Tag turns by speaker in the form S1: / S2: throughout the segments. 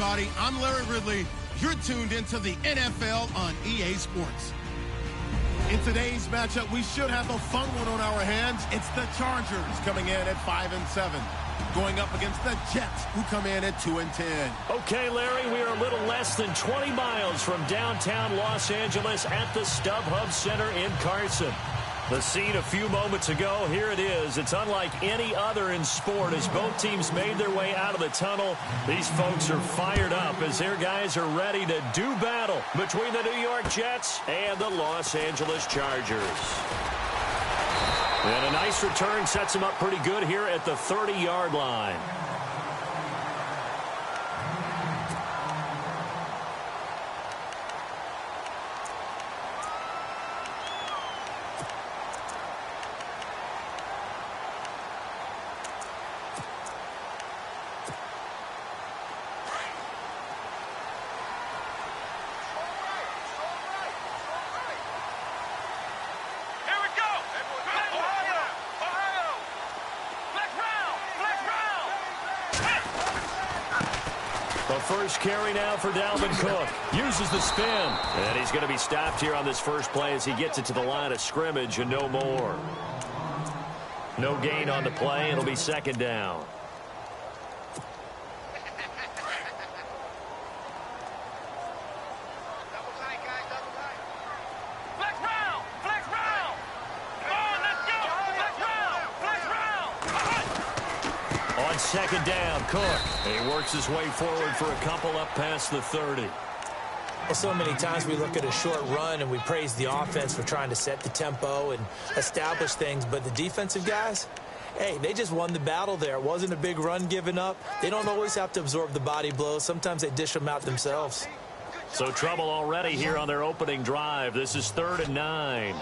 S1: everybody. I'm Larry Ridley. You're tuned into the NFL on EA Sports. In today's matchup, we should have a fun one on our hands. It's the Chargers coming in at 5-7, going up against the Jets, who come in at 2-10.
S2: Okay, Larry, we are a little less than 20 miles from downtown Los Angeles at the StubHub Center in Carson. The scene a few moments ago, here it is. It's unlike any other in sport as both teams made their way out of the tunnel. These folks are fired up as their guys are ready to do battle between the New York Jets and the Los Angeles Chargers. And a nice return sets them up pretty good here at the 30-yard line. First carry now for Dalvin Cook. Uses the spin. And he's going to be stopped here on this first play as he gets it to the line of scrimmage and no more. No gain on the play. It'll be second down. Second down, Cook. He works his way forward for a couple up past the 30.
S3: Well, so many times we look at a short run and we praise the offense for trying to set the tempo and establish things, but the defensive guys, hey, they just won the battle there. It wasn't a big run given up. They don't always have to absorb the body blows. Sometimes they dish them out themselves.
S2: So trouble already here on their opening drive. This is 3rd and 9.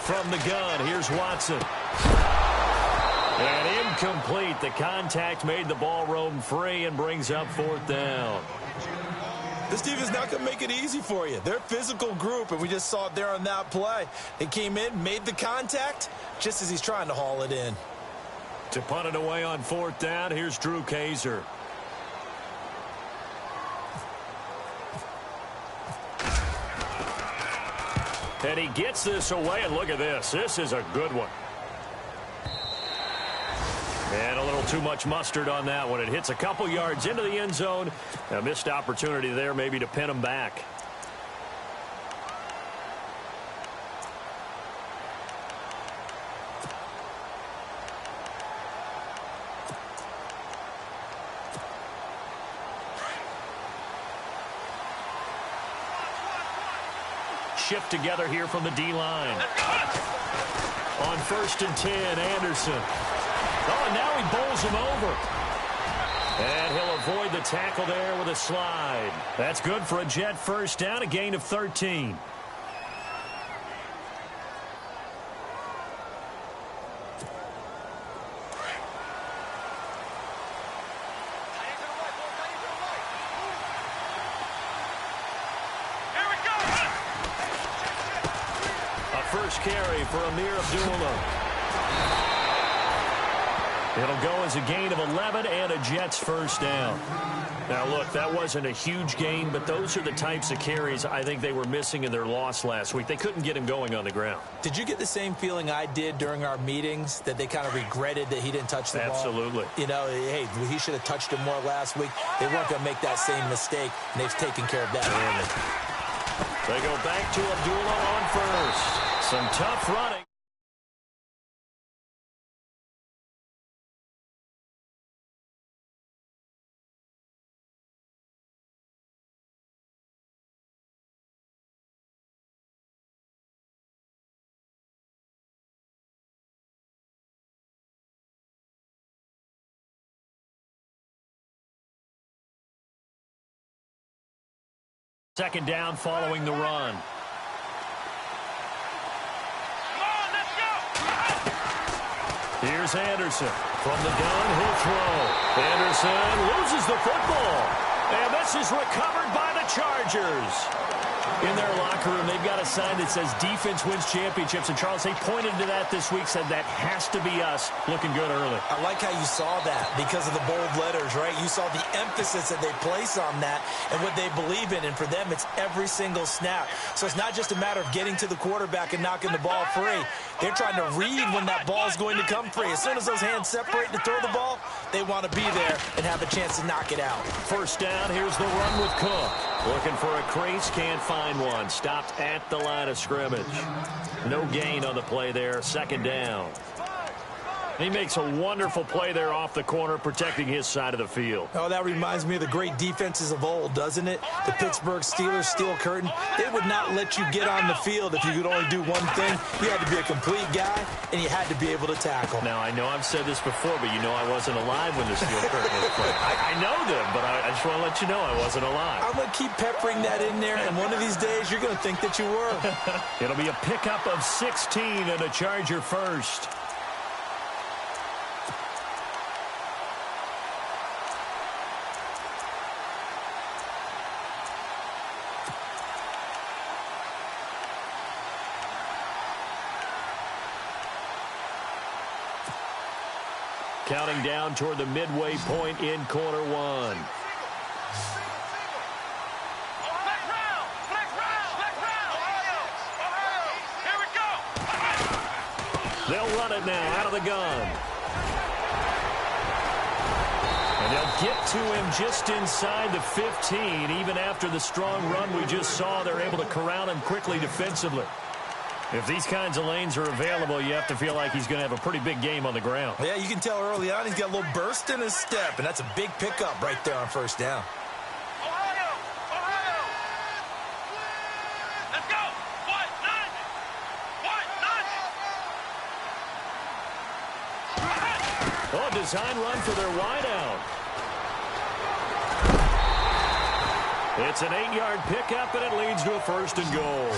S2: From the gun, here's Watson. And incomplete. The contact made the ball roam free and brings up 4th down.
S4: This team is not going to make it easy for you. They're a physical group, and we just saw it there on that play. They came in, made the contact, just as he's trying to haul it in.
S2: To punt it away on 4th down, here's Drew Kaiser. And he gets this away, and look at this. This is a good one. And a little too much mustard on that one. It hits a couple yards into the end zone. A missed opportunity there maybe to pin him back. Shift together here from the D-line. On 1st and 10, Anderson. Oh, and now he bowls him over. And he'll avoid the tackle there with a slide. That's good for a Jet first down, a gain of 13. Carry for Amir Abdullah. It'll go as a gain of 11 and a Jets first down. Now, look, that wasn't a huge gain, but those are the types of carries I think they were missing in their loss last week. They couldn't get him going on the ground.
S3: Did you get the same feeling I did during our meetings, that they kind of regretted that he didn't touch the ball?
S2: Absolutely.
S3: You know, hey, he should have touched it more last week. They weren't going to make that same mistake, and they've taken care of that early.
S2: They go back to Abdullah on first. Some tough running. Second down following the run. Here's Anderson. From the gun, he'll throw. Anderson loses the football. And this is recovered by the Chargers. In their locker room, they've got a sign that says defense wins championships. And, Charles, they pointed to that this week, said that has to be us. Looking good early.
S4: I like how you saw that because of the bold letters, right? You saw the emphasis that they place on that and what they believe in. And for them, it's every single snap. So it's not just a matter of getting to the quarterback and knocking the ball free. They're trying to read when that ball is going to come free. As soon as those hands separate to throw the ball, they want to be there and have a chance to knock it out.
S2: First down, here's the run with Cook. Looking for a crease, can't find one. Stopped at the line of scrimmage. No gain on the play there. Second down. He makes a wonderful play there off the corner, protecting his side of the field.
S4: Oh, that reminds me of the great defenses of old, doesn't it? The Pittsburgh Steelers steel curtain. They would not let you get on the field if you could only do one thing. You had to be a complete guy, and you had to be able to tackle.
S2: Now, I know I've said this before, but you know I wasn't alive when the steel curtain was played. I know them, but I just want to let you know I wasn't alive.
S4: I'm going to keep peppering that in there, and one of these days you're going to think that you were.
S2: It'll be a pickup of 16 and a Charger first. Counting down toward the midway point in quarter one. They'll run it now out of the gun. And they'll get to him just inside the 15. Even after the strong run we just saw, they're able to corral him quickly defensively. If these kinds of lanes are available, you have to feel like he's going to have a pretty big game on the ground.
S4: Yeah, you can tell early on he's got a little burst in his step, and that's a big pickup right there on first down.
S5: Let's go.
S2: Oh, design run for their wideout. It's an 8-yard pickup, and it leads to a first and goal.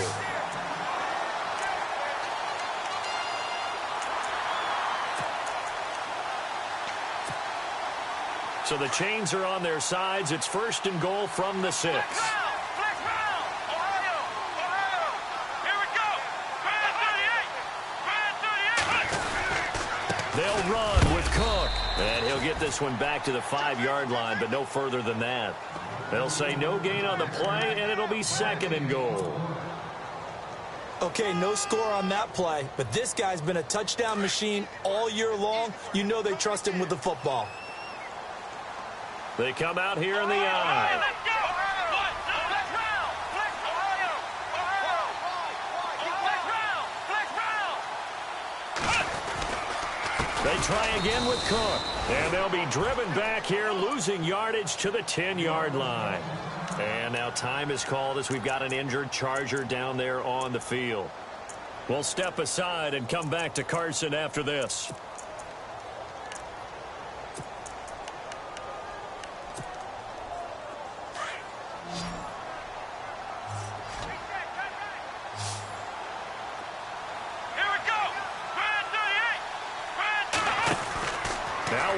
S2: So the chains are on their sides. It's first and goal from the 6. They'll run with Cook. And he'll get this one back to the 5-yard line, but no further than that. They'll say no gain on the play, and it'll be second and goal.
S4: Okay, no score on that play, but this guy's been a touchdown machine all year long. You know they trust him with the football.
S2: They come out here in the eye. They try again with Cook. And they'll be driven back here, losing yardage to the 10-yard line. And now time is called as we've got an injured Charger down there on the field. We'll step aside and come back to Carson after this.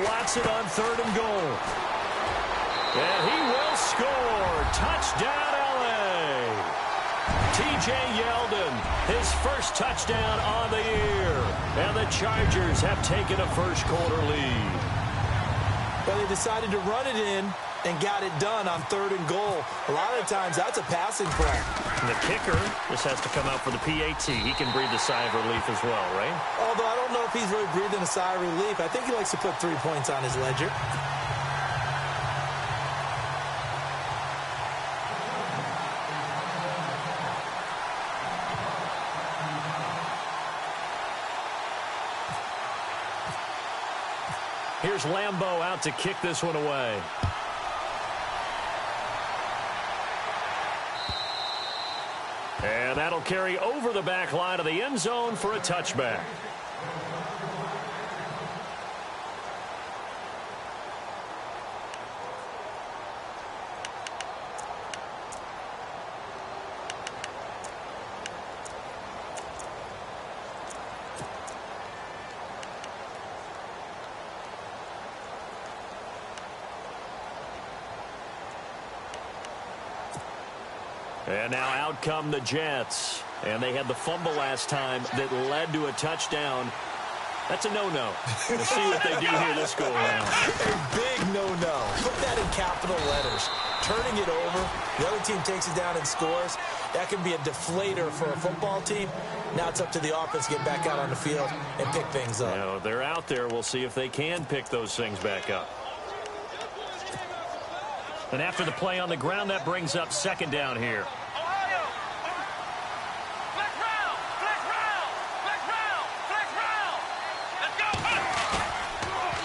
S2: Watson on third and goal. And he will score. Touchdown, L.A. T.J. Yeldon, his first touchdown on the year. And the Chargers have taken a first-quarter lead.
S4: Well, they decided to run it in and got it done on third and goal. A lot of the times, that's a passing play.
S2: And the kicker just has to come out for the PAT. He can breathe a sigh of relief as well, right?
S4: Although I don't know if he's really breathing a sigh of relief. I think he likes to put 3 points on his ledger.
S2: Here's Lambeau out to kick this one away. And that'll carry over the back line of the end zone for a touchback. And now out come the Jets. And they had the fumble last time that led to a touchdown. That's a no-no. We'll see what they do here this go-around.
S4: A big no-no. Put that in capital letters. Turning it over, the other team takes it down and scores. That can be a deflator for a football team. Now it's up to the offense to get back out on the field and pick things up.
S2: You know, they're out there. We'll see if they can pick those things back up. And after the play on the ground, that brings up second down here.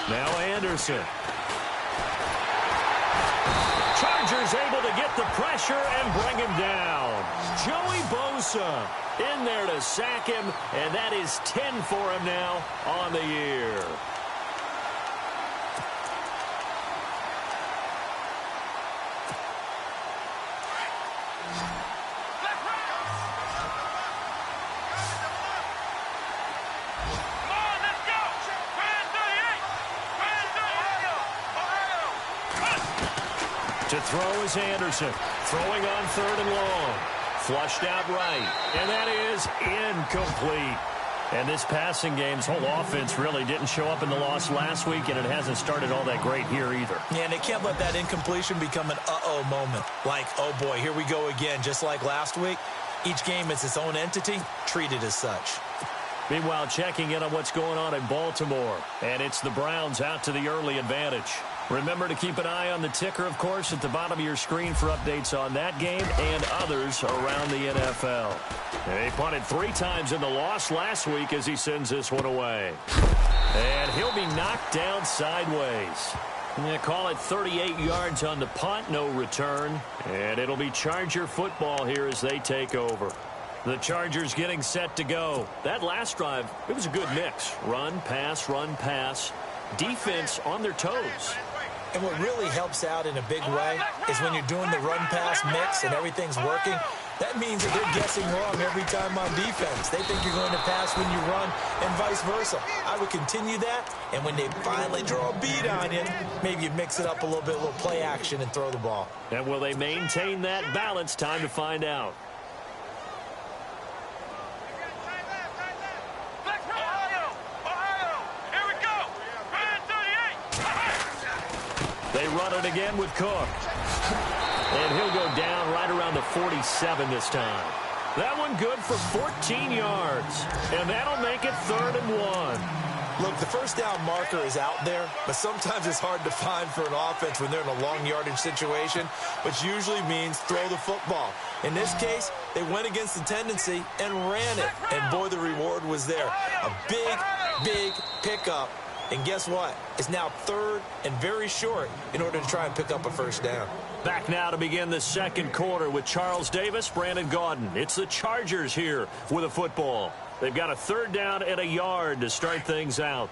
S2: Now Anderson. Chargers able to get the pressure and bring him down. Joey Bosa in there to sack him, and that is 10 for him now on the year. To throw is Anderson. Throwing on third and long. Flushed out right. And that is incomplete. And this passing game's whole offense really didn't show up in the loss last week, and it hasn't started all that great here either.
S4: Yeah, and they can't let that incompletion become an uh-oh moment. Like, oh boy, here we go again, just like last week. Each game is its own entity, treated as such.
S2: Meanwhile, checking in on what's going on in Baltimore. And it's the Browns out to the early advantage. Remember to keep an eye on the ticker, of course, at the bottom of your screen for updates on that game and others around the NFL. He punted 3 times in the loss last week as he sends this one away. And he'll be knocked down sideways. Call it 38 yards on the punt, no return. And it'll be Charger football here as they take over. The Chargers getting set to go. That last drive, it was a good mix. Run, pass. Defense on their toes.
S4: And what really helps out in a big way is when you're doing the run-pass mix and everything's working, that means that they're guessing wrong every time on defense. They think you're going to pass when you run and vice versa. I would continue that, and when they finally draw a beat on you, maybe you mix it up a little bit, a little play action and throw the ball.
S2: And will they maintain that balance? Time to find out. They run it again with Cook. And he'll go down right around the 47 this time. That one good for 14 yards. And that'll make it 3rd and 1.
S4: Look, the first down marker is out there, but sometimes it's hard to find for an offense when they're in a long yardage situation, which usually means throw the football. In this case, they went against the tendency and ran it. And boy, the reward was there. A big pickup. And guess what? It's now 3rd and very short in order to try and pick up a first down.
S2: Back now to begin the second quarter with Charles Davis, Brandon Gaudin. It's the Chargers here with a football. They've got a 3rd down and a yard to start things out.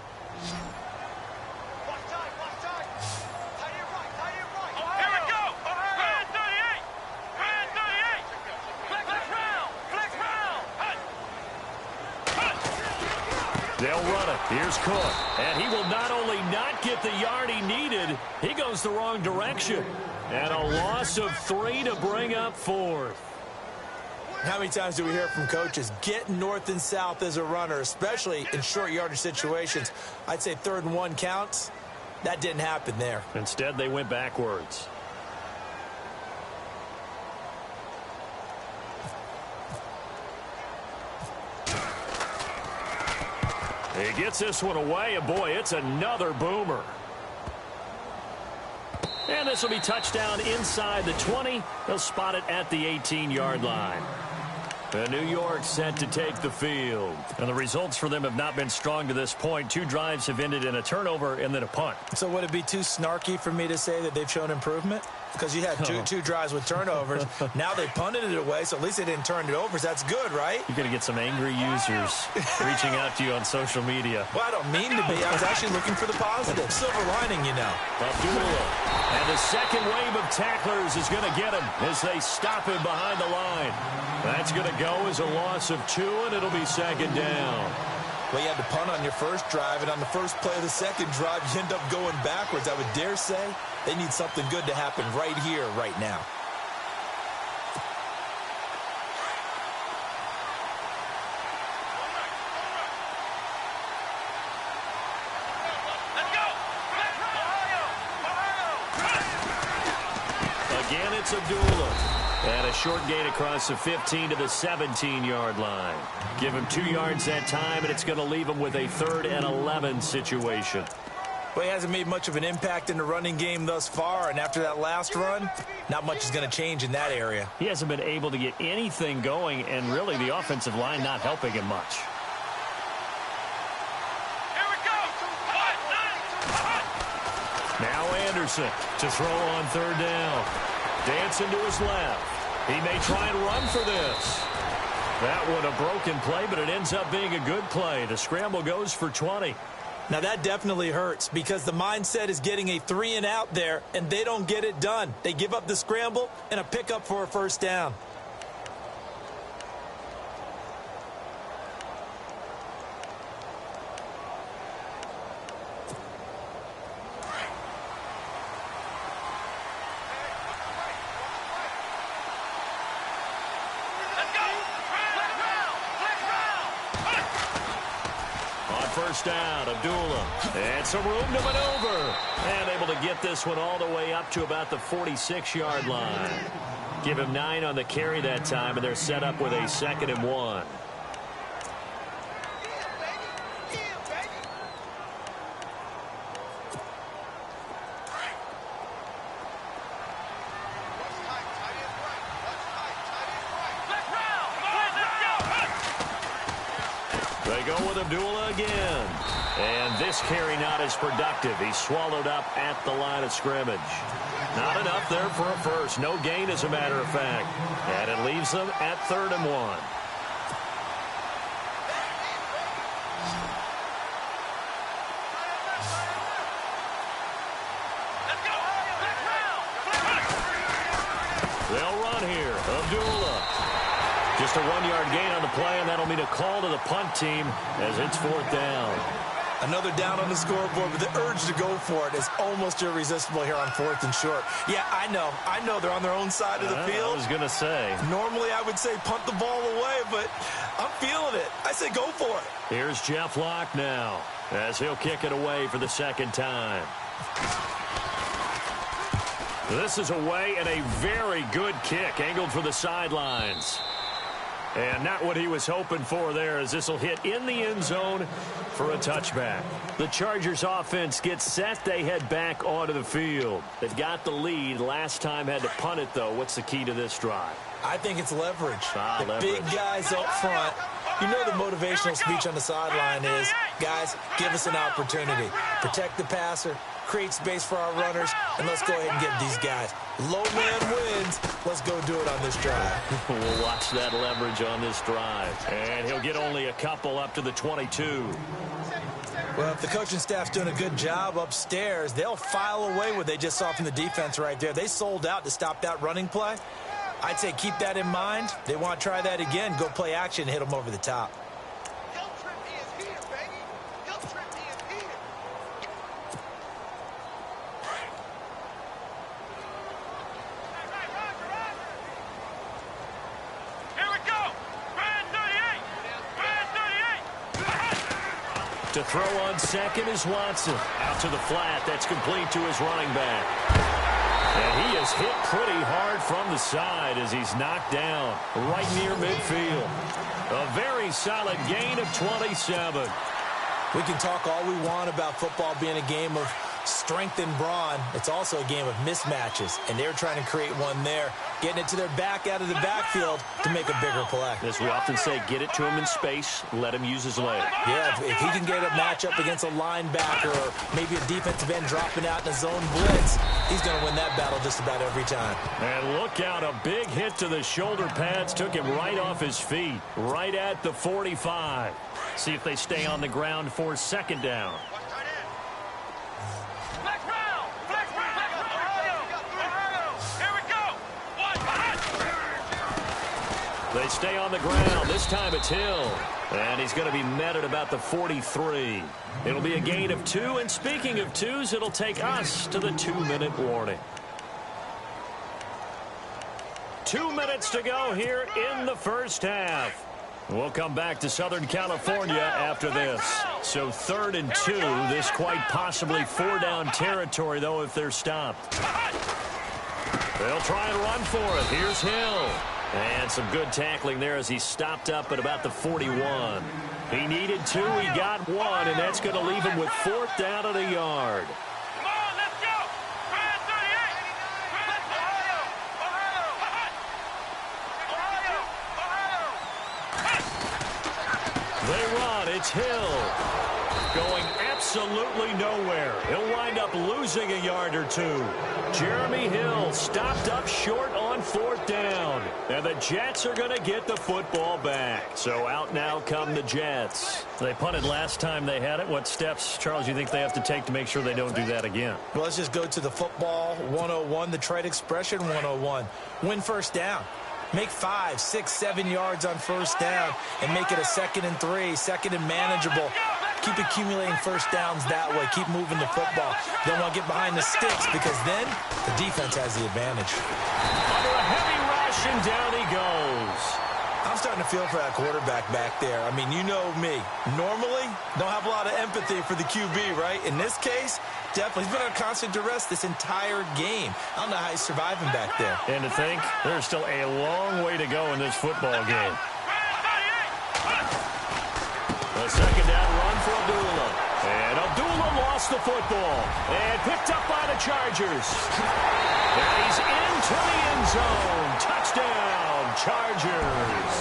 S2: They'll run it. Here's Cook. And he will not only not get the yard he needed, he goes the wrong direction. And a loss of 3 to bring up 4th.
S4: How many times do we hear from coaches, get north and south as a runner, especially in short yardage situations? I'd say 3rd and 1 counts. That didn't happen there.
S2: Instead, they went backwards. He gets this one away, and boy, it's another boomer. And this will be touchdown inside the 20. They'll spot it at the 18-yard line. New York set to take the field. And the results for them have not been strong to this point. 2 drives have ended in a turnover and then a punt.
S4: So would it be too snarky for me to say that they've shown improvement? Because you had two drives with turnovers. Now they punted it away, so at least they didn't turn it over. So that's good, right?
S2: You're going to get some angry users reaching out to you on social media.
S4: Well, I don't mean to be. I was actually looking for the positive. Silver lining, you know.
S2: And the second wave of tacklers is going to get him as they stop him behind the line. That's going to go as a loss of 2, and it'll be 2nd down.
S4: Well, you had to punt on your first drive, and on the first play of the second drive, you end up going backwards. I would dare say they need something good to happen right here, right now.
S2: Again, it's Abdullah. And a short gain across the 15 to the 17-yard line. Give him 2 yards that time, and it's going to leave him with a 3rd and 11 situation.
S3: Well, he hasn't made much of an impact in the running game thus far, and after that last run, not much is going to change in that area. He hasn't been able to get anything going, and really the offensive line not helping him much. Now Anderson to throw on 3rd down. Dancing to his left. He may try and run for this. That one a broken play, but it ends up being a good play. The scramble goes for 20. Now that definitely hurts because the mindset is getting a 3 and out there, and they don't get it done. They give up the scramble and a pickup for a 1st down. First down, Abdullah. And some room to maneuver. And able to get this one all the way up to about the 46-yard line. Give him 9 on the carry that time, and they're set up with a 2nd and 1. They go with Abdullah again. And this carry not as productive. He's swallowed up at the line of scrimmage. Not enough there for a first. No gain, as a matter of fact. And it leaves them at 3rd and 1. They'll run here. Abdullah. Just a 1-yard gain on the play, and that'll mean a call to the punt team as it's 4th down. Another down on the scoreboard, but the urge to go for it is almost irresistible here on 4th and short. Yeah, I know they're on their own side of the field. I was going to say. Normally I would say punt the ball away, but I'm feeling it. I say go for it. Here's Jeff Locke now as he'll kick it away for the 2nd time. This is away, and a very good kick angled for the sidelines. And not what he was hoping for there, as this will hit in the end zone for a touchback. The Chargers offense gets set. They head back onto the field. They've got the lead. Last time had to punt it, though. What's the key to this drive? I think it's leverage. The big guys up front. You know the motivational speech on the sideline is, guys, give us an opportunity. Protect the passer, create space for our runners, and let's go ahead and get these guys. Low man wins. Let's go do it on this drive. We'll watch that leverage on this drive. And he'll get only a couple up to the 22. Well, if the coaching staff's doing a good job upstairs, they'll file away what they just saw from the defense right there. They sold out to stop that running play. I'd say keep that in mind. They want to try that again. Go play action and hit them over the top. To throw on 2nd is Watson. Out to the flat. That's complete to his running back. And he is hit pretty hard from the side as he's knocked down right near midfield. A very solid gain of 27. We can talk all we want about football being a game of strength and brawn. It's also a game of mismatches, and they're trying to create one there, getting it to their back out of the backfield to make a bigger play. As we often say, get it to him in space, let him use his leg. Yeah, if he can get a matchup against a linebacker or maybe a defensive end dropping out in a zone blitz, he's going to win that battle just about every time. And look out, a big hit to the shoulder pads took him right off his feet, right at the 45. See if they stay on the ground for 2nd down. They stay on the ground. This time it's Hill. And he's going to be met at about the 43. It'll be a gain of 2. And speaking of 2s, it'll take us to the 2-minute warning. 2 minutes to go here in the first half. We'll come back to Southern California after this. So 3rd and 2. This quite possibly 4-down territory, though, if they're stopped.
S2: They'll try and run for it. Here's Hill. And some good tackling there as he stopped up at about the 41. He needed 2. He got 1, and that's going to leave him with 4th down at a yard.
S5: Come on, let's go. Brad 38.
S2: They run. It's Hill. Going absolutely nowhere. He'll wind up losing a yard or 2. Jeremy Hill stopped up short on 4th down. And the Jets are going to get the football back. So out now come the Jets. They punted last time they had it. What steps, Charles, you think they have to take to make sure they don't do that again?
S3: Well, let's just go to the football 101, the trade expression 101. Win first down. Make 5, 6, 7 yards on first down and make it a 2nd and 3, 2nd and manageable. Keep accumulating first downs that way. Keep moving the football. You don't want to get behind the sticks because then the defense has the advantage.
S2: Under a heavy rush, and down he goes.
S3: I'm starting to feel for that quarterback back there. I mean, you know me. Normally, don't have a lot of empathy for the QB, right? In this case, definitely. He's been under constant duress this entire game. I don't know how he's surviving back there.
S2: And to think, there's still a long way to go in this football game. A 2nd down run for Abdullah. And Abdullah lost the football. And picked up by the Chargers. And he's into the end zone. Touchdown, Chargers.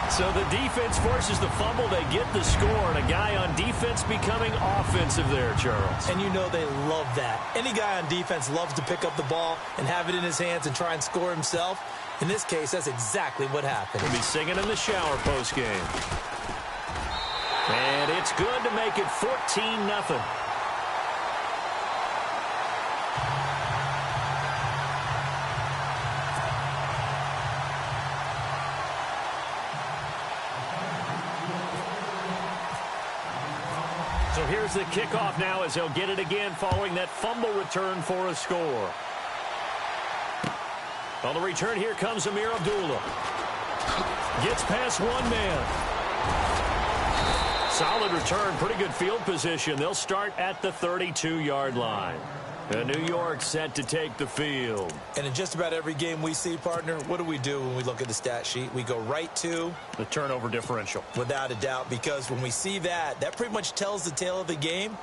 S2: So the defense forces the fumble. They get the score. And a guy on defense becoming offensive there, Charles.
S3: And you know they love that. Any guy on defense loves to pick up the ball and have it in his hands and try and score himself. In this case, that's exactly what happened.
S2: He'll be singing in the shower postgame. And it's good to make it 14-0. So here's the kickoff now as they'll get it again following that fumble return for a score. On the return, here comes Amir Abdullah. Gets past one man. Solid return, pretty good field position. They'll start at the 32-yard line. And New York set to take the field.
S3: And in just about every game we see, partner, what do we do when we look at the stat sheet? We go right to
S2: the turnover differential.
S3: Without a doubt, because when we see that, that pretty much tells the tale of the game.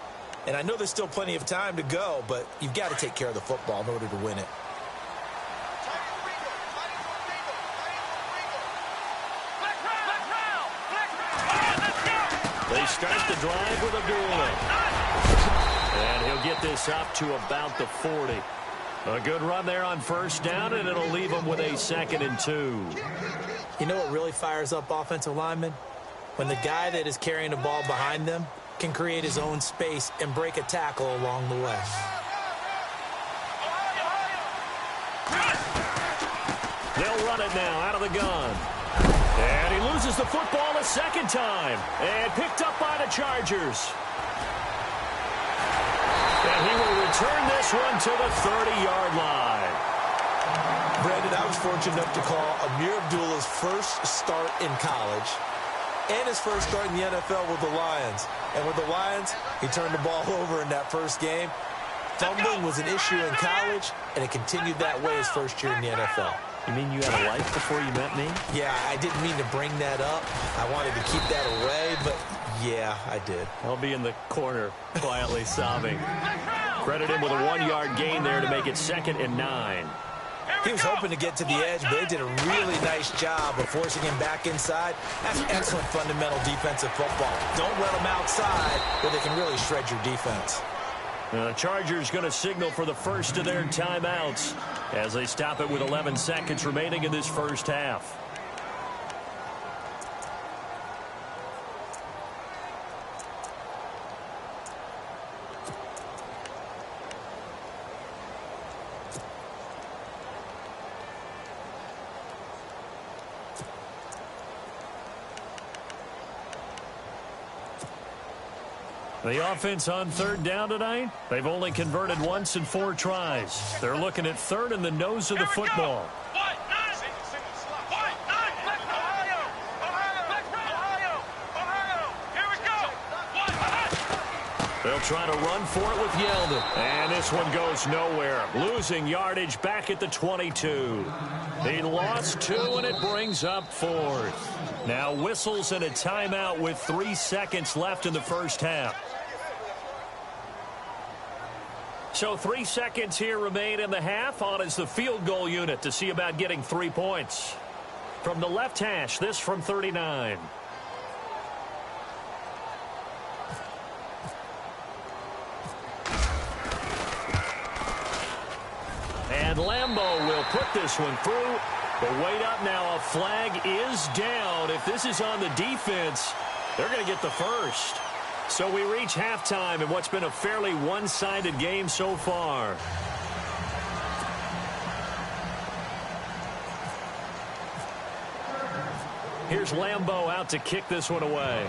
S3: And I know there's still plenty of time to go, but you've got to take care of the football in order to win it.
S2: They start the drive with Abdullah. And he'll get this up to about the 40. A good run there on first down, and it'll leave them with a 2nd and 2.
S3: You know what really fires up offensive linemen? When the guy that is carrying the ball behind them can create his own space and break a tackle along the way.
S2: They'll run it now out of the gun. And he loses the football a 2nd time. And picked up by the Chargers. And he will return this one to the 30-yard line.
S3: Brandon, I was fortunate enough to call Amir Abdullah's first start in college and his first start in the NFL with the Lions. And with the Lions, he turned the ball over in that first game. Fumbling was an issue in college, and it continued that way his first year in the NFL.
S2: You mean you had a life before you met me?
S3: Yeah, I didn't mean to bring that up. I wanted to keep that away, but yeah, I did.
S2: I'll be in the corner quietly sobbing. Credit him with a 1-yard gain there to make it 2nd and 9.
S3: He was hoping to get to the edge, but they did a really nice job of forcing him back inside. That's excellent fundamental defensive football. Don't let them outside where they can really shred your defense.
S2: The Chargers going to signal for the first of their timeouts as they stop it with 11 seconds remaining in this first half. The offense on 3rd down tonight, they've only converted once in 4 tries. They're looking at 3rd in the nose of the football. They'll try to run for it with Yeldon. And this one goes nowhere. Losing yardage back at the 22. He lost 2, and it brings up 4th. Now whistles and a timeout with 3 seconds left in the first half. So 3 seconds here remain in the half. On is the field goal unit to see about getting 3 points. From the left hash, this from 39. And Lambeau will put this one through. But wait up now. A flag is down. If this is on the defense, they're going to get the first. So we reach halftime in what's been a fairly one-sided game so far. Here's Lambeau out to kick this one away.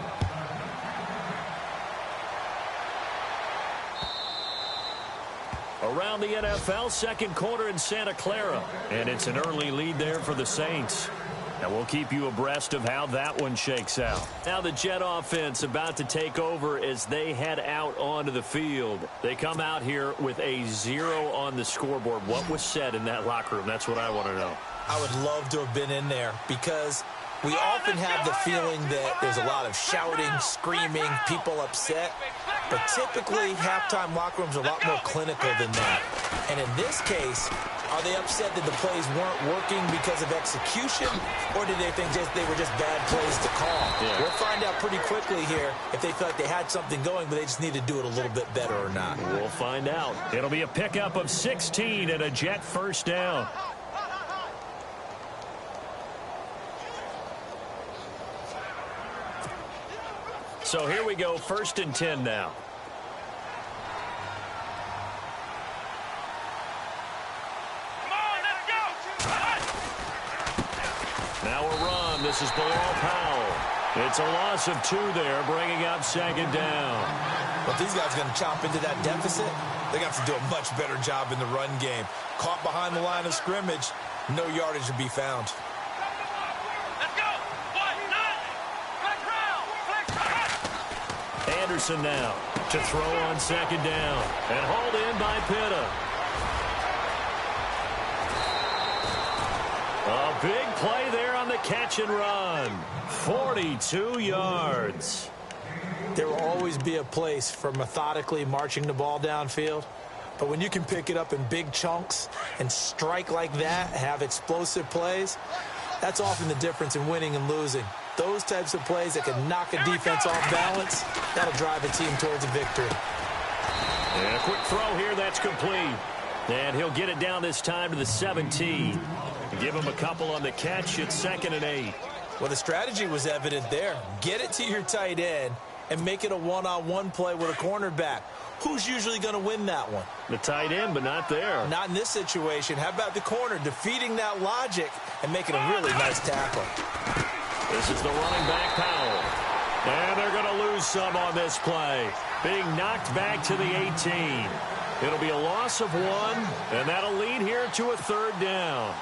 S2: Around the NFL, second quarter in Santa Clara. And it's an early lead there for the Saints. And we'll keep you abreast of how that one shakes out. Now the Jet offense about to take over as they head out onto the field. They come out here with a 0 on the scoreboard. What was said in that locker room? That's what I want to know.
S3: I would love to have been in there because we often have the feeling that there's a lot of shouting, screaming, people upset. But typically, halftime locker rooms are a lot more clinical than that. And in this case, are they upset that the plays weren't working because of execution, or did they think they were just bad plays to call?
S2: Yeah.
S3: We'll find out pretty quickly here if they feel like they had something going, but they just need to do it a little bit better or not.
S2: We'll find out. It'll be a pickup of 16 and a Jet first down. So here we go, 1st and 10 now.
S5: Come on, let's go.
S2: Now a run. This is below Powell. It's a loss of 2 there, bringing up 2nd down.
S3: But these guys are going to chop into that deficit. They're going to have to do a much better job in the run game. Caught behind the line of scrimmage, no yardage to be found.
S5: Let's go. 1, 9. Flex round. Flex round.
S2: Anderson now to throw on 2nd down. And hauled in by Pitta. A big play there on the catch and run. 42 yards.
S3: There will always be a place for methodically marching the ball downfield. But when you can pick it up in big chunks and strike like that, have explosive plays, that's often the difference in winning and losing. Those types of plays that can knock a defense off balance, that'll drive a team towards a victory.
S2: And a quick throw here, that's complete. And he'll get it down this time to the 17. Give him a couple on the catch. It's 2nd and 8.
S3: Well, the strategy was evident there. Get it to your tight end and make it a one-on-one play with a cornerback. Who's usually going to win that one?
S2: The tight end, but not there.
S3: Not in this situation. How about the corner defeating that logic and making a really nice tackle?
S2: This is the running back, Powell. And they're going to lose some on this play. Being knocked back to the 18. It'll be a loss of 1, and that'll lead here to a 3rd down.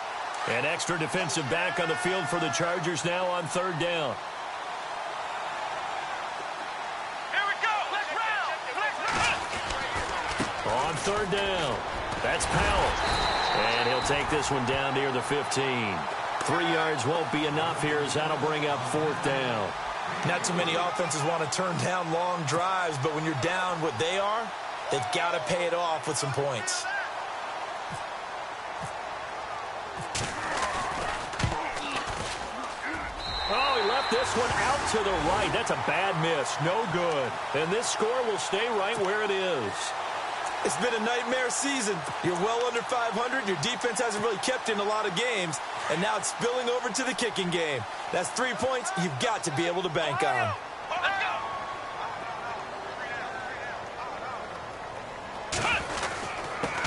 S2: An extra defensive back on the field for the Chargers now on 3rd down.
S5: Here we go. Flex round. Flex round.
S2: On 3rd down, that's Powell. And he'll take this one down near the 15. 3 yards won't be enough here as that'll bring up 4th down.
S3: Not too many offenses want to turn down long drives, but when you're down what they are, they've got to pay it off with some points.
S2: Oh, he left this one out to the right. That's a bad miss. No good. And this score will stay right where it is.
S3: It's been a nightmare season. You're well under 500. Your defense hasn't really kept in a lot of games. And now it's spilling over to the kicking game. That's 3 points you've got to be able to bank on.
S5: Let's go.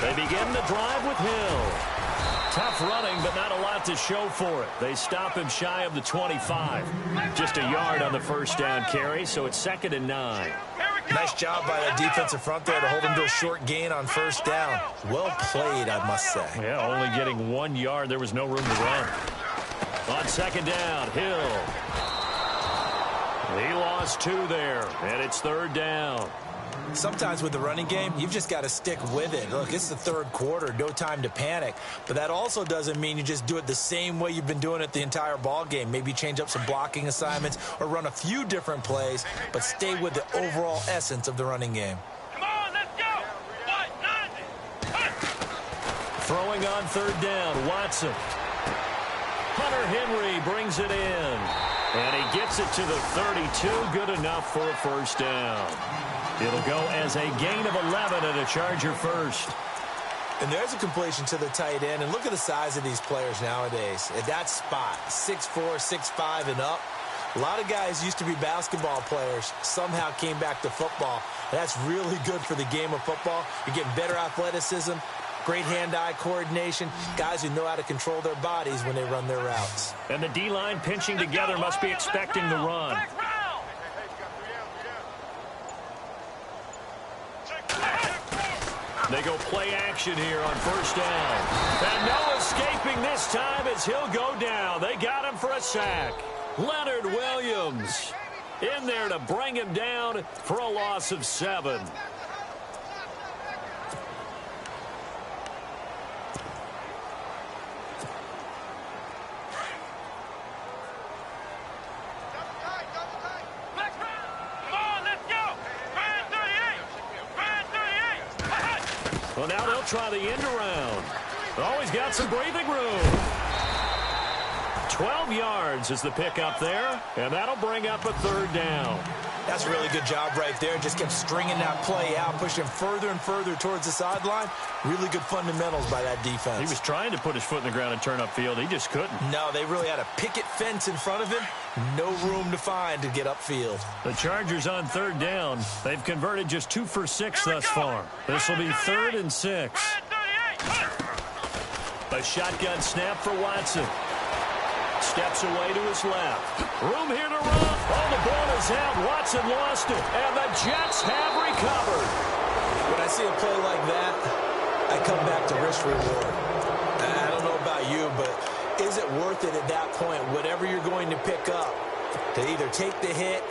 S2: They begin the drive with Hill. Tough running, but not a lot to show for it. They stop him shy of the 25. Just a yard on the first down carry, so it's 2nd and 9.
S3: Nice job by that defensive front there to hold him to a short gain on first down. Well played, I must say.
S2: Yeah, only getting 1 yard. There was no room to run. On 2nd down, Hill. He lost 2 there, and it's 3rd down.
S4: Sometimes with the running game, you've just got to stick with it. Look, it's the third quarter, no time to panic. But that also doesn't mean you just do it the same way you've been doing it the entire ball game. Maybe change up some blocking assignments or run a few different plays, but stay with the overall essence of the running game.
S5: Come on, let's go.
S2: Throwing on third down, Watson. Hunter Henry brings it in. And he gets it to the 32. Good enough for a first down. It'll go as a gain of 11 and a Charger first.
S4: And there's a completion to the tight end. And look at the size of these players nowadays. At that spot, 6'4", 6'5", and up. A lot of guys used to be basketball players, somehow came back to football. And that's really good for the game of football. You're getting better athleticism, great hand-eye coordination, guys who know how to control their bodies when they run their routes.
S2: And the D-line pinching together must be expecting the run. They go play action here on first down. And no escaping this time as he'll go down. They got him for a sack. Leonard Williams in there to bring him down for a loss of 7. Well, now they'll try the end around. Always got some breathing room. 12 yards is the pickup there, and that'll bring up a third down.
S4: That's a really good job right there. Just kept stringing that play out, pushing further and further towards the sideline. Really good fundamentals by that defense.
S2: He was trying to put his foot in the ground and turn upfield. He just couldn't.
S4: No, they really had a picket fence in front of him. No room to find to get upfield.
S2: The Chargers on third down. They've converted just 2 for 6 thus far. This will be 3rd and 6. A shotgun snap for Watson. Steps away to his left. Room here to run. Oh, the ball is out. Watson lost it. And the Jets have recovered.
S4: When I see a play like that, I come back to risk reward. I don't know about you, but is it worth it at that point, whatever you're going to pick up, to either take the hit,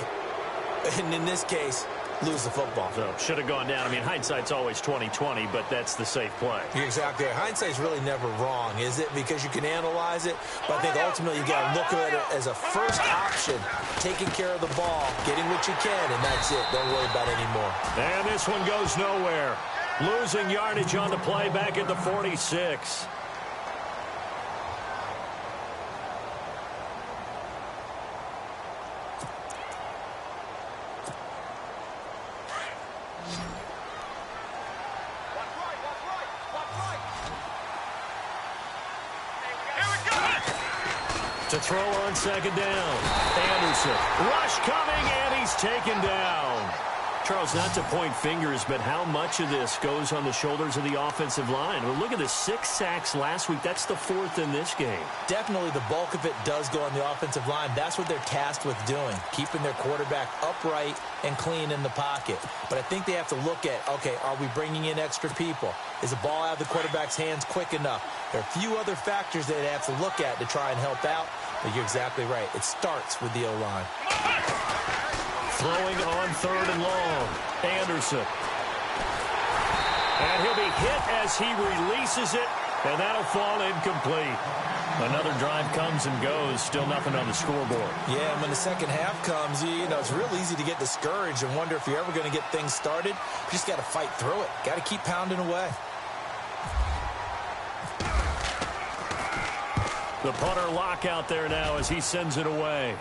S4: and in this case, lose the football?
S2: So, should have gone down. I mean, hindsight's always 20/20, but that's the safe play.
S4: You're exactly right. Hindsight's really never wrong, is it? Because you can analyze it, but I think ultimately you got to look at it as a first option, taking care of the ball, getting what you can, and that's it. Don't worry about it anymore.
S2: And this one goes nowhere. Losing yardage on the play back at the 46. To throw on second down. Anderson. Rush coming, and he's taken down. Charles, not to point fingers, but how much of this goes on the shoulders of the offensive line? Well, look at the 6 sacks last week. That's the 4th in this game.
S4: Definitely the bulk of it does go on the offensive line. That's what they're tasked with doing, keeping their quarterback upright and clean in the pocket. But I think they have to look at, okay, are we bringing in extra people? Is the ball out of the quarterback's hands quick enough? There are a few other factors that they have to look at to try and help out. But you're exactly right. It starts with the O-line.
S2: Throwing on 3rd and long. Anderson. And he'll be hit as he releases it, and that'll fall incomplete. Another drive comes and goes. Still nothing on the scoreboard.
S4: Yeah, and when the second half comes, you know, it's real easy to get discouraged and wonder if you're ever going to get things started. You just got to fight through it. Got to keep pounding away.
S2: The punter lock out there now as he sends it away.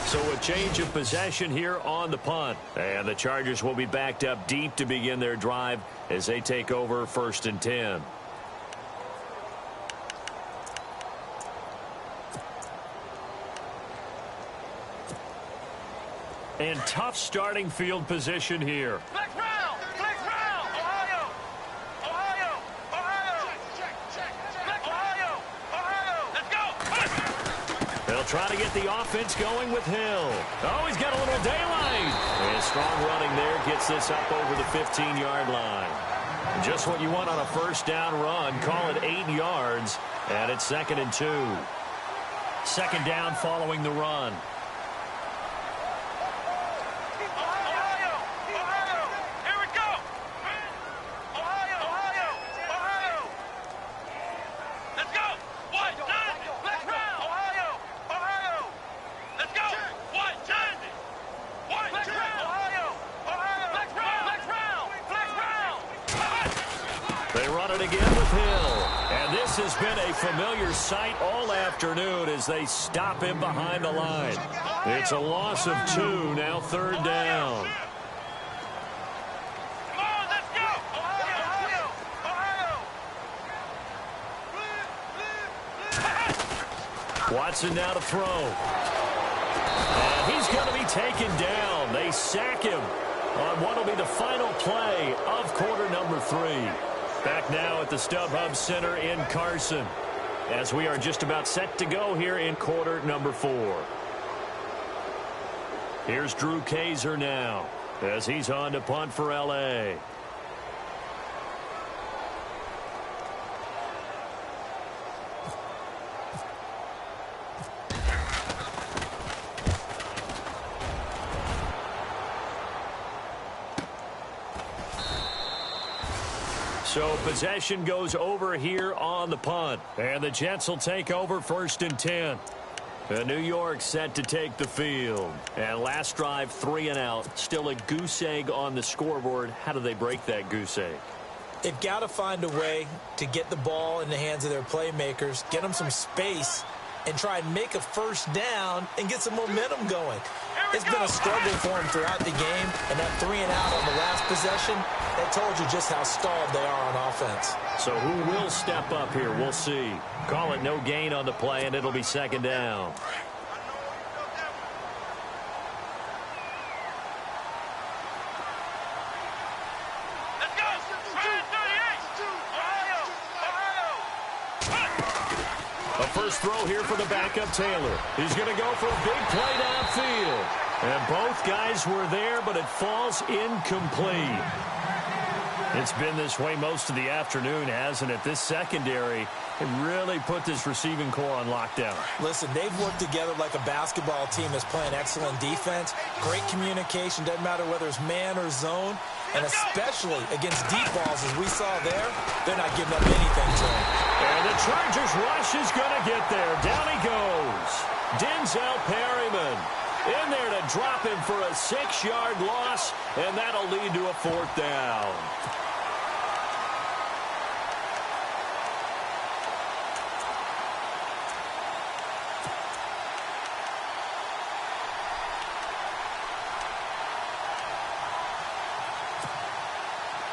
S2: So a change of possession here on the punt. And the Chargers will be backed up deep to begin their drive as they take over 1st and 10. And tough starting field position here.
S5: Flex round! Flex round! Ohio! Ohio! Ohio! Flex Ohio! Ohio! Let's go!
S2: They'll try to get the offense going with Hill. Oh, he's got a little daylight. And strong running there gets this up over the 15-yard line. Just what you want on a first down run. Call it 8 yards. And it's 2nd and 2. Second down following the run. run it again with Hill. And this has been a familiar sight all afternoon as they stop him behind the line. It's a loss of 2, now 3rd down.
S5: Come on, let's go! Ohio!
S2: Watson now to throw. And he's going to be taken down. They sack him on what will be the final play of quarter number 3. Back now at the StubHub Center in Carson as we are just about set to go here in quarter number 4. Here's Drew Kaiser now as he's on to punt for L.A. So possession goes over here on the punt. And the Jets will take over 1st and 10. New York set to take the field. And last drive, 3 and out. Still a goose egg on the scoreboard. How do they break that goose egg?
S3: They've got to find a way to get the ball in the hands of their playmakers, get them some space, and try and make a 1st down and get some momentum going. It's been a struggle for them throughout the game, and that 3 and out on the last possession, that told you just how stalled they are on offense.
S2: So who will step up here? We'll see. Call it no gain on the play, and it'll be 2nd down.
S5: Let's go! 38! Ohio!
S2: A first throw here for the backup Taylor. He's going to go for a big play downfield. And both guys were there, but it falls incomplete. It's been this way most of the afternoon, hasn't it? This secondary can really put this receiving core on lockdown.
S3: Listen, they've worked together like a basketball team that's playing excellent defense. Great communication, doesn't matter whether it's man or zone. And especially against deep balls, as we saw there, they're not giving up anything to them.
S2: And the Chargers rush is going to get there. Down he goes. Denzel Perryman in there to drop him for a 6-yard loss, and that'll lead to a 4th down.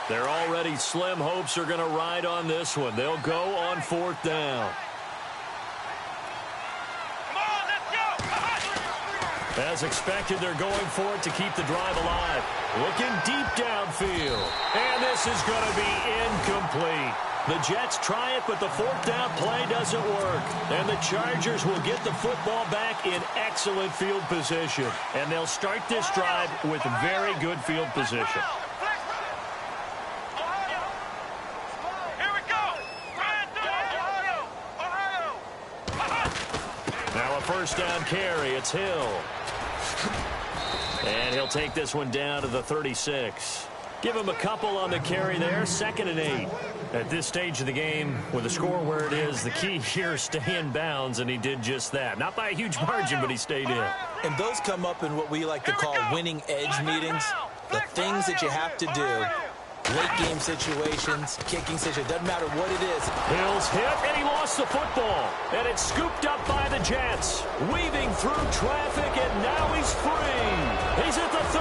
S2: Their already slim hopes are going to ride on this one. They'll go on 4th down.
S5: Come on, let's go!
S2: As expected, they're going for it to keep the drive alive. Looking deep downfield. And this is going to be incomplete. The Jets try it, but the 4th down play doesn't work. And the Chargers will get the football back in excellent field position. And they'll start this drive with very good field position. Now a 1st down carry. It's Hill. And he'll take this one down to the 36. Give him a couple on the carry there. 2nd and 8. At this stage of the game, with the score where it is, the key here is stay in bounds, and he did just that. Not by a huge margin, but he stayed in.
S3: And those come up in what we like to call winning edge meetings. The things that you have to do. Late game situations, kicking situations, doesn't matter what it is.
S2: Hill's hit, and he lost the football. And it's scooped up by the Jets. Weaving through traffic, and now he's free. He's at the 30.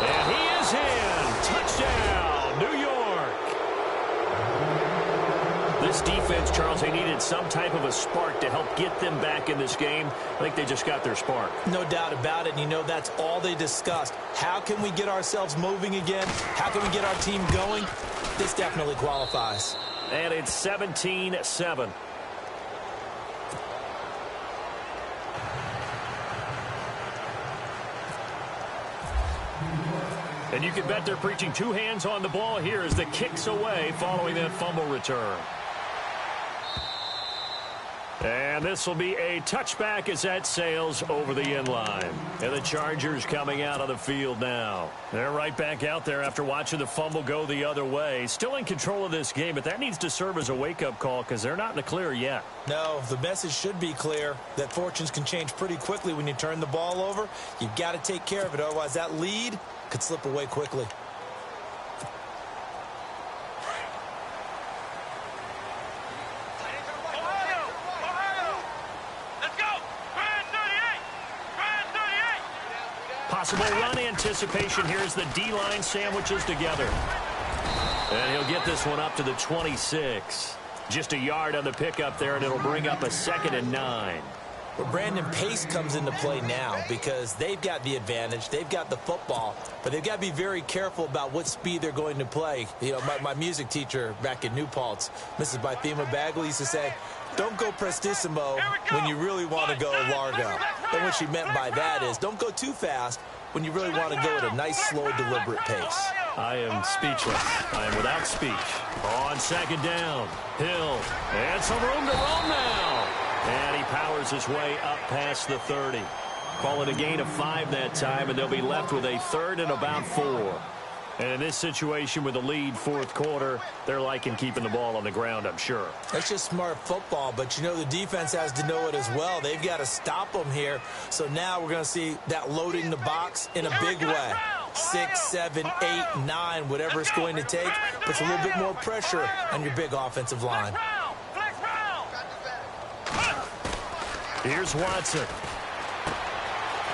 S2: And he is in. Touchdown, New York. This defense, Charles, they needed some type of a spark to help get them back in this game. I think they just got their spark.
S3: No doubt about it, and you know that's all they discussed. How can we get ourselves moving again? How can we get our team going? This definitely qualifies.
S2: And it's 17-7. And you can bet they're preaching 2 hands on the ball here as the kick's away following that fumble return. And this will be a touchback as that sails over the end line. And the Chargers coming out of the field now. They're right back out there after watching the fumble go the other way. Still in control of this game, but that needs to serve as a wake-up call because they're not in the clear yet.
S3: No, the message should be clear that fortunes can change pretty quickly when you turn the ball over. You've got to take care of it, otherwise that lead could slip away quickly.
S2: Possible run anticipation here as the D-line sandwiches together. And he'll get this one up to the 26. Just a yard on the pickup there, and it'll bring up a 2nd and 9.
S3: Well, Brandon, pace comes into play now because they've got the advantage. They've got the football, but they've got to be very careful about what speed they're going to play. You know, my music teacher back in New Paltz, Mrs. Bythema Bagley, used to say, don't go prestissimo when you really want to go largo. And what she meant by that is don't go too fast when you really want to go at a nice, slow, deliberate pace.
S2: I am speechless. I am without speech. On 2nd down, Hill. And some room to roam now. And he powers his way up past the 30. Call it a gain of 5 that time, and they'll be left with a 3rd and about 4. And in this situation with a lead 4th quarter, they're liking keeping the ball on the ground, I'm sure.
S3: That's just smart football, but you know the defense has to know it as well. They've got to stop them here. So now we're going to see that loading the box in a big way. 6, 7, 8, 9, whatever it's going to take, puts a little bit more pressure on your big offensive line.
S2: Here's Watson.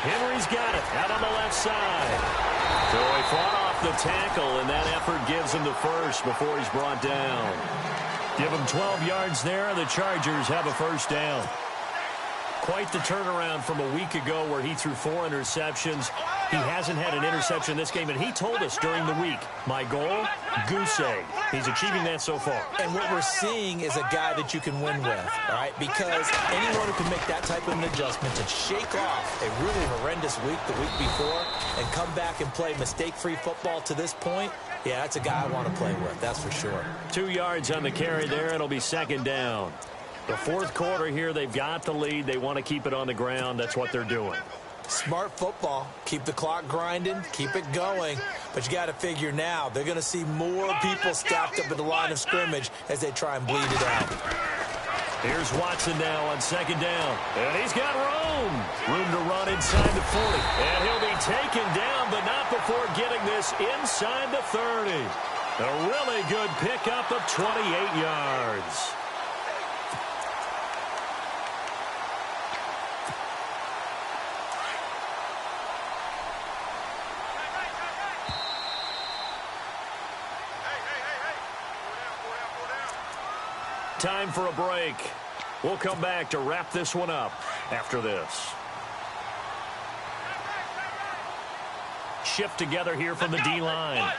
S2: Henry's got it out on the left side. So he fought off the tackle, and that effort gives him the first before he's brought down. Give him 12 yards there, and the Chargers have a 1st down. Quite the turnaround from a week ago where he threw 4 interceptions. He hasn't had an interception this game, and he told us during the week, my goal, goose egg. He's achieving that so far.
S3: And what we're seeing is a guy that you can win with, all right? Because anyone who can make that type of an adjustment to shake off a really horrendous week the week before and come back and play mistake-free football to this point, yeah, that's a guy I want to play with, that's for sure.
S2: 2 yards on the carry there. It'll be 2nd down. The 4th quarter here, they've got the lead. They want to keep it on the ground. That's what they're doing.
S3: Smart football. Keep the clock grinding. Keep it going. But you got to figure now, they're going to see more people stacked up at the line of scrimmage as they try and bleed it out.
S2: Here's Watson now on 2nd down. And he's got room. Room to run inside the 40. And he'll be taken down, but not before getting this inside the 30. A really good pickup of 28 yards. Time for a break. We'll come back to wrap this one up after this. Shift together here from the D-line.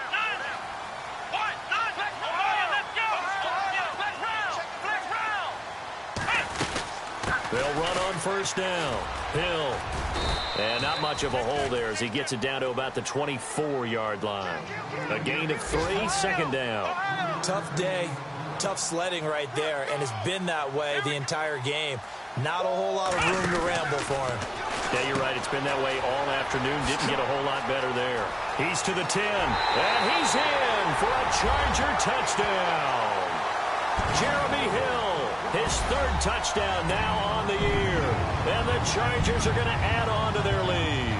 S2: They'll run on 1st down. Hill. And not much of a hole there as he gets it down to about the 24-yard line. A gain of 3, 2nd down.
S3: Tough day. Tough sledding right there, and it's been that way the entire game. Not a whole lot of room to ramble for him.
S2: Yeah, you're right. It's been that way all afternoon. Didn't get a whole lot better there. He's to the 10, and he's in for a Charger touchdown. Jeremy Hill, his 3rd touchdown now on the year. And the Chargers are going to add on to their lead.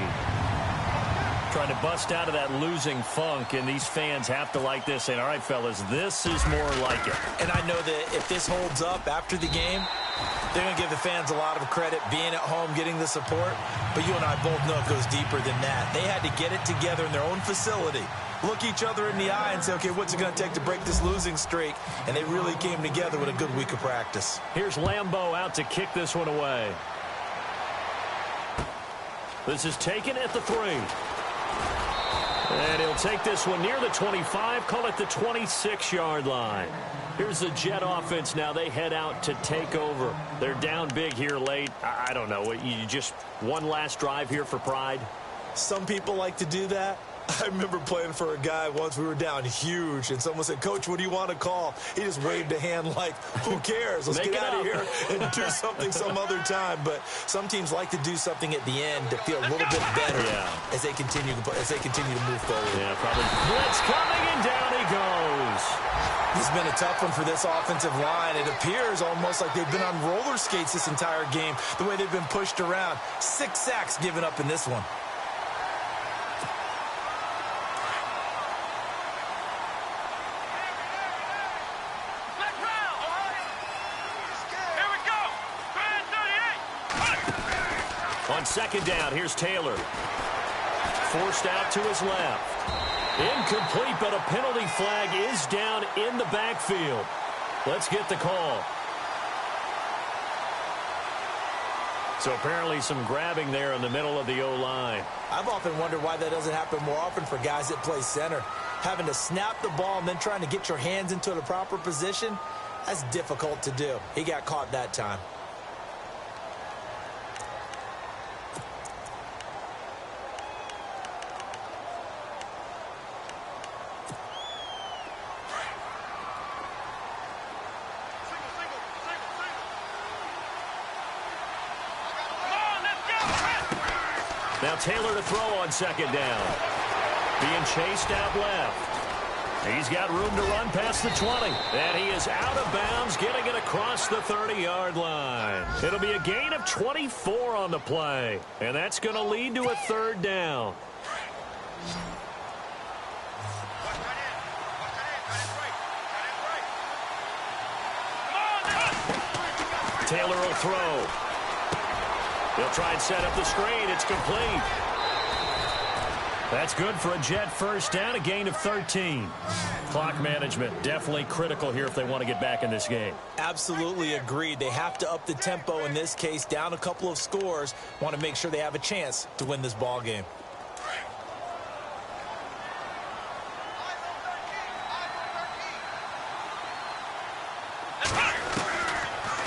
S2: Trying to bust out of that losing funk, and these fans have to like this, saying, all right, fellas, this is more like it.
S3: And I know that if this holds up after the game, they're going to give the fans a lot of credit being at home, getting the support. But you and I both know it goes deeper than that. They had to get it together in their own facility, look each other in the eye and say, okay, what's it going to take to break this losing streak? And they really came together with a good week of practice.
S2: Here's Lambeau out to kick this one away. This is taken at the 3. And he'll take this one near the 25, call it the 26-yard line. Here's the Jet offense now. They head out to take over. They're down big here late. I don't know. You just one last drive here for pride?
S3: Some people like to do that. I remember playing for a guy once. We were down huge, and someone said, Coach, what do you want to call? He just waved a hand like, who cares? Let's get out of here and do something some other time. But some teams like to do something at the end to feel a little bit better as they continue to move forward.
S2: Yeah, probably. Blitz coming, and down he goes.
S3: This has been a tough one for this offensive line. It appears almost like they've been on roller skates this entire game, the way they've been pushed around. 6 sacks given up in this one.
S2: On 2nd down, here's Taylor. Forced out to his left. Incomplete, but a penalty flag is down in the backfield. Let's get the call. So apparently some grabbing there in the middle of the O-line.
S4: I've often wondered why that doesn't happen more often for guys that play center. Having to snap the ball and then trying to get your hands into the proper position, that's difficult to do. He got caught that time.
S2: Now Taylor to throw on second down. Being chased out left. He's got room to run past the 20. And he is out of bounds, getting it across the 30-yard line. It'll be a gain of 24 on the play. And that's going to lead to a third down. Taylor will throw. He'll try and set up the screen. It's complete. That's good for a Jet first down, a gain of 13. Clock management definitely critical here if they want to get back in this game.
S4: Absolutely agreed. They have to up the tempo in this case, down a couple of scores. Want to make sure they have a chance to win this ball game.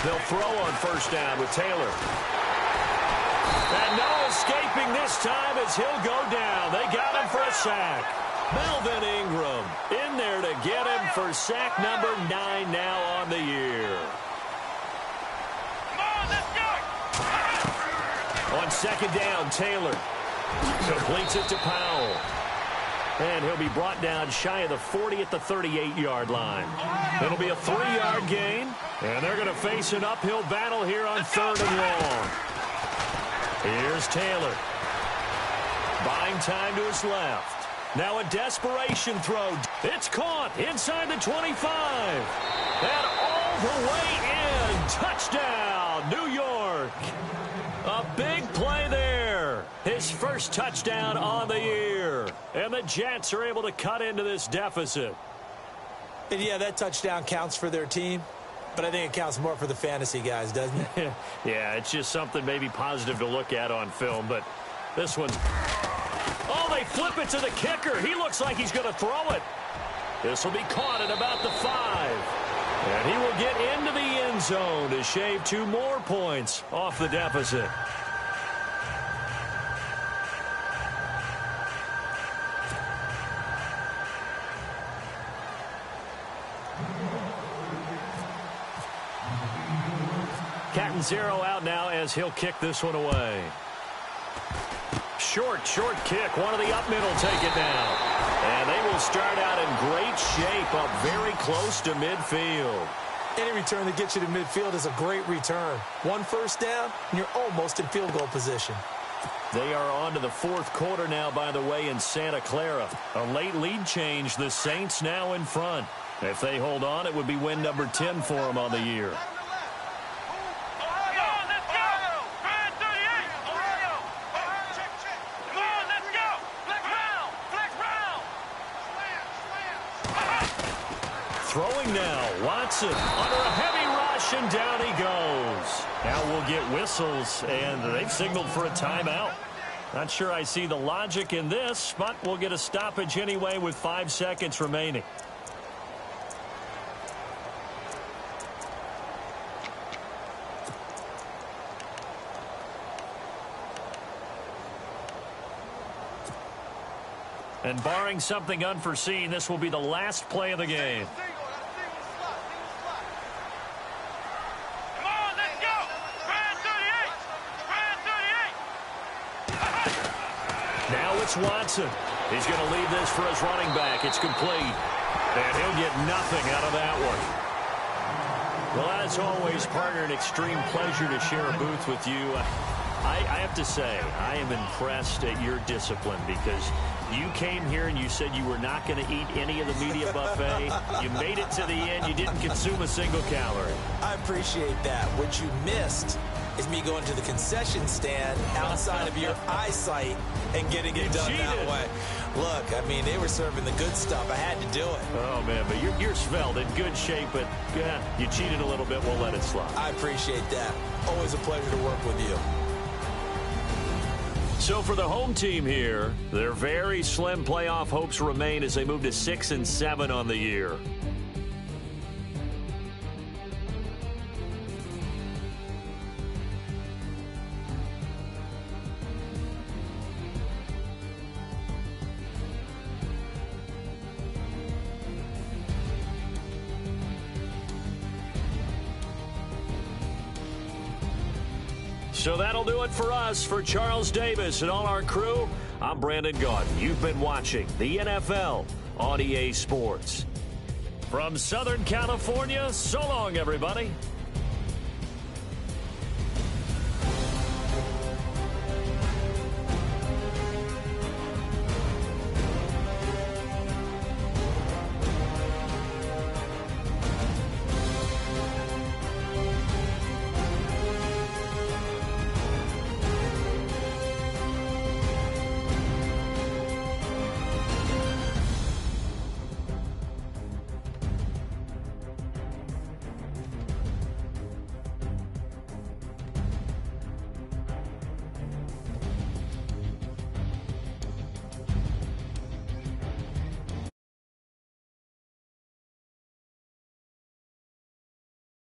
S2: They'll throw on first down with Taylor. And no escaping this time as he'll go down. They got him for a sack. Melvin Ingram in there to get him for sack number 9 now on the year. On second down, Taylor completes it to Powell. And he'll be brought down shy of the 40 at the 38-yard line. It'll be a 3-yard gain, and they're going to face an uphill battle here on third and long. Here's Taylor. Buying time to his left. Now a desperation throw. It's caught inside the 25. And all the way in. Touchdown, New York. A big play there. His first touchdown on the year. And the Jets are able to cut into this deficit.
S4: And yeah, that touchdown counts for their team. But I think it counts more for the fantasy guys, doesn't it?
S2: Yeah, it's just something maybe positive to look at on film. But this one, oh, they flip it to the kicker. He looks like he's going to throw it. This will be caught at about the 5. And he will get into the end zone to shave 2 more points off the deficit. Zero out now as he'll kick this one away. Short kick. One of the up middle take it down. And they will start out in great shape up very close to midfield.
S4: Any return that gets you to midfield is a great return. 1 first down, and you're almost in field goal position.
S2: They are on to the 4th quarter now, by the way, in Santa Clara. A late lead change. The Saints now in front. If they hold on, it would be win number 10 for them on the year. Throwing now, Watson under a heavy rush, and down he goes. Now we'll get whistles, and they've signaled for a timeout. Not sure I see the logic in this, but we'll get a stoppage anyway with 5 seconds remaining. And barring something unforeseen, this will be the last play of the game. Now it's Watson. He's going to leave this for his running back. It's complete. And he'll get nothing out of that one. Well, as always, partner, an extreme pleasure to share a booth with you. I have to say, I am impressed at your discipline because you came here and you said you were not going to eat any of the media buffet. You made it to the end. You didn't consume a single calorie.
S4: I appreciate that. What you missed is me going to the concession stand outside of your eyesight and getting it done that way. Look, I mean, they were serving the good stuff. I had to do it.
S2: Oh, man, but you're svelte, in good shape, but yeah, you cheated a little bit. We'll let it slide.
S4: I appreciate that. Always a pleasure to work with you.
S2: So for the home team here, their very slim playoff hopes remain as they move to 6-7 on the year. So that'll do it for us. For Charles Davis and all our crew, I'm Brandon Gaudin. You've been watching the NFL on EA Sports. From Southern California, so long, everybody.